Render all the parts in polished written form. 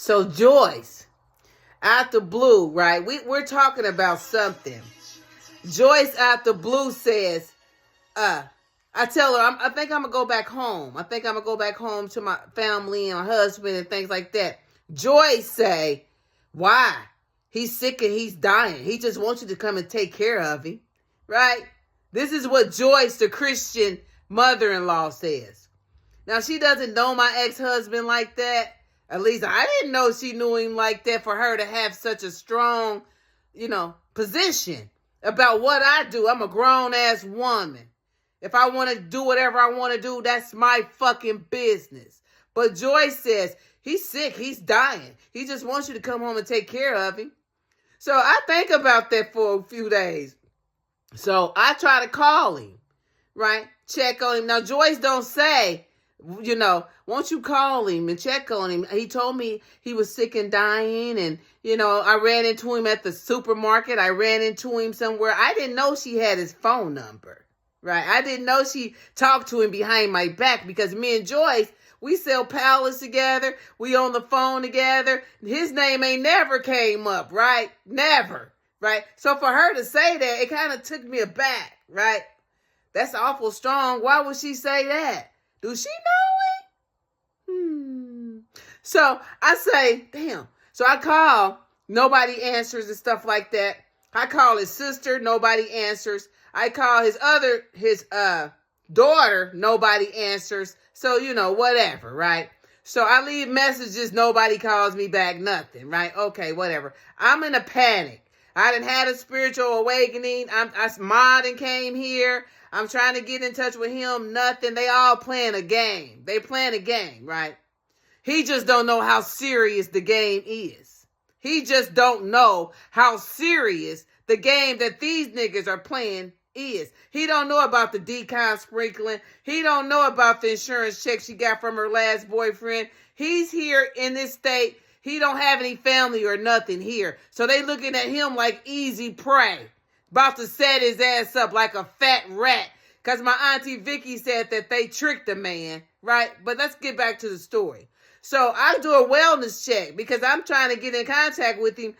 So Joyce, out the blue, right? We're talking about something. Joyce out the blue says, I tell her, I think I'm going to go back home. I think I'm going to go back home to my family and my husband and things like that. Joyce say, why? He's sick and he's dying. He just wants you to come and take care of him, right? This is what Joyce, the Christian mother-in-law, says. Now, she doesn't know my ex-husband like that. At least I didn't know she knew him like that for her to have such a strong, position about what I do. I'm a grown-ass woman. If I want to do whatever I want to do, that's my fucking business. But Joyce says, he's sick, he's dying. He just wants you to come home and take care of him. So I think about that for a few days. So I try to call him, right? Check on him. Now, Joyce don't say, won't you call him and check on him? He told me he was sick and dying. And, I ran into him at the supermarket. I ran into him somewhere. I didn't know she had his phone number, right? I didn't know she talked to him behind my back because me and Joyce, we sell pallets together. We on the phone together. His name ain't never came up, right? Never. Right? So for her to say that, it kind of took me aback, right? That's awful strong. Why would she say that? Do she know it? So I say, damn. So I call, nobody answers and stuff like that. I call his sister, nobody answers. I call his daughter, nobody answers. So, whatever, right? So I leave messages, nobody calls me back, nothing, right? Okay, whatever. I'm in a panic. I done had a spiritual awakening. Ma done came here. I'm trying to get in touch with him. Nothing. They all playing a game. They playing a game, right? He just don't know how serious the game is. He just don't know how serious the game that these niggas are playing is. He don't know about the decon sprinkling. He don't know about the insurance check she got from her last boyfriend. He's here in this state. He don't have any family or nothing here. So they looking at him like easy prey. About to set his ass up like a fat rat. Because my auntie Vicky said that they tricked the man, right? But let's get back to the story. So I do a wellness check because I'm trying to get in contact with him.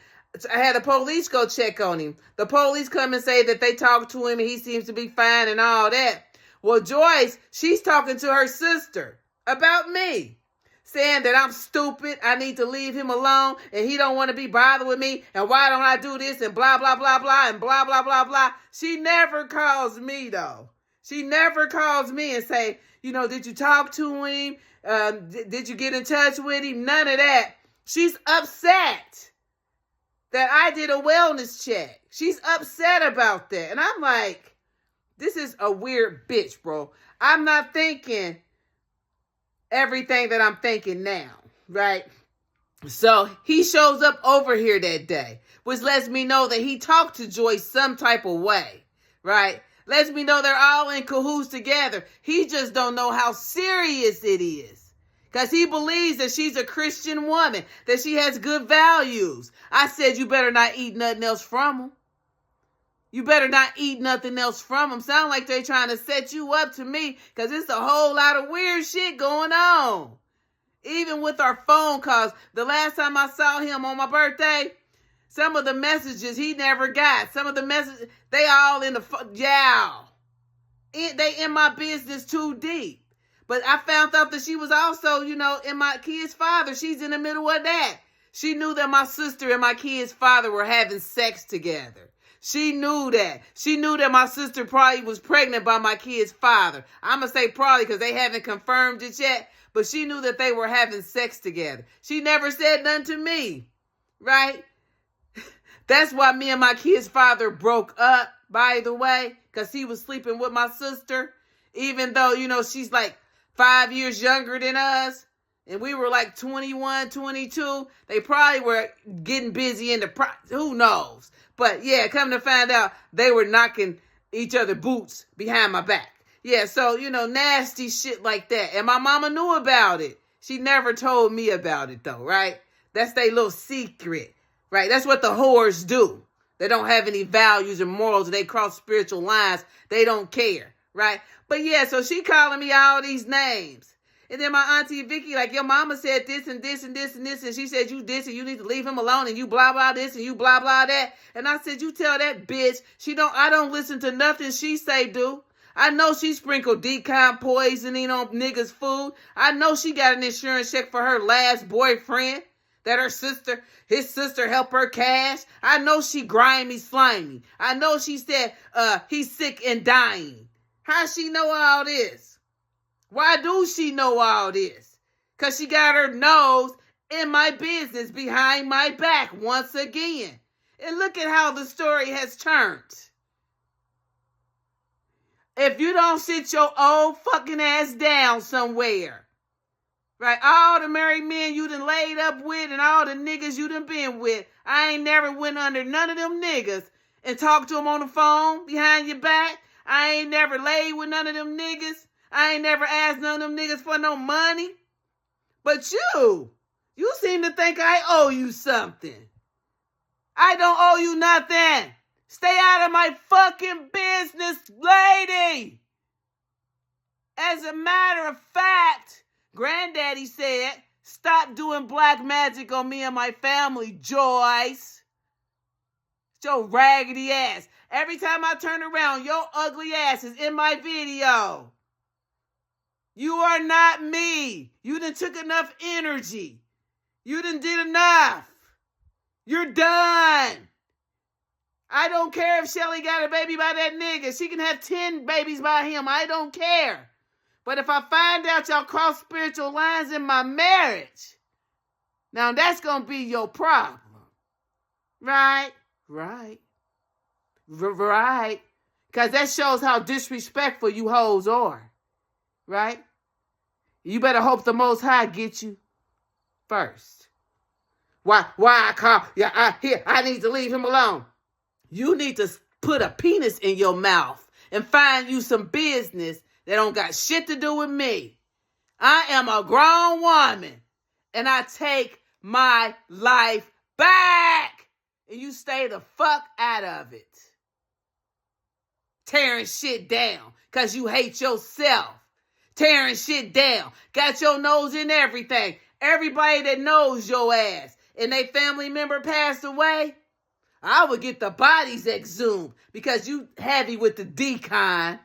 I had the police go check on him. The police come and say that they talked to him and he seems to be fine and all that. Well, Joyce, she's talking to her sister about me. Saying that I'm stupid, I need to leave him alone, and he don't want to be bothered with me, and why don't I do this, and blah, blah, blah, blah, and blah, blah, blah, blah. She never calls me, though. She never calls me and say, did you talk to him? Did you get in touch with him? None of that. She's upset that I did a wellness check. She's upset about that. And I'm like, this is a weird bitch, bro. I'm not thinking everything that I'm thinking now, right? So he shows up over here that day, which lets me know that he talked to Joyce some type of way, right? Lets me know they're all in cahoots together. He just don't know how serious it is. Because he believes that she's a Christian woman, that she has good values. I said, you better not eat nothing else from him. You better not eat nothing else from them. Sound like they trying to set you up to me because it's a whole lot of weird shit going on. Even with our phone calls. The last time I saw him on my birthday, some of the messages he never got. Some of the messages, they all in the, they in my business too deep. But I found out that she was also, in my kid's father. She's in the middle of that. She knew that my sister and my kid's father were having sex together. She knew that. She knew that my sister probably was pregnant by my kid's father. I'm going to say probably because they haven't confirmed it yet. But she knew that they were having sex together. She never said nothing to me. Right? That's why me and my kid's father broke up, by the way. Because he was sleeping with my sister. Even though, she's like 5 years younger than us. And we were like 21, 22. They probably were getting busy in the who knows? But yeah, come to find out, they were knocking each other boots behind my back. Yeah, so, nasty shit like that. And my mama knew about it. She never told me about it, though, right? That's their little secret, right? That's what the whores do. They don't have any values or morals. They cross spiritual lines. They don't care, right? But yeah, so she calling me all these names. And then my auntie Vicky, like, your mama said this and this and this and this, and she said you this and you need to leave him alone and you blah blah this and you blah blah that. And I said, you tell that bitch I don't listen to nothing she say do. I know she sprinkled decon poisoning on niggas' food. I know she got an insurance check for her last boyfriend that his sister helped her cash. I know she grimy, slimy. I know she said he's sick and dying. How she know all this? Why do she know all this? Because she got her nose in my business behind my back once again. And look at how the story has turned. If you don't sit your old fucking ass down somewhere, right? All the married men you done laid up with and all the niggas you done been with, I ain't never went under none of them niggas and talked to them on the phone behind your back. I ain't never laid with none of them niggas. I ain't never asked none of them niggas for no money. But you seem to think I owe you something. I don't owe you nothing. Stay out of my fucking business, lady. As a matter of fact, Granddaddy said, stop doing black magic on me and my family, Joyce. Your raggedy ass. Every time I turn around, your ugly ass is in my video. You are not me. You done took enough energy. You done did enough. You're done. I don't care if Shelly got a baby by that nigga. She can have 10 babies by him. I don't care. But if I find out y'all cross spiritual lines in my marriage, now that's going to be your problem. Right? Right. Because that shows how disrespectful you hoes are. Right? You better hope the Most High gets you first. Why I call? Yeah, I need to leave him alone. You need to put a penis in your mouth and find you some business that don't got shit to do with me. I am a grown woman and I take my life back. And you stay the fuck out of it. Tearing shit down because you hate yourself. Tearing shit down. Got your nose in everything. Everybody that knows your ass and they family member passed away, I would get the bodies exhumed because you heavy with the decon.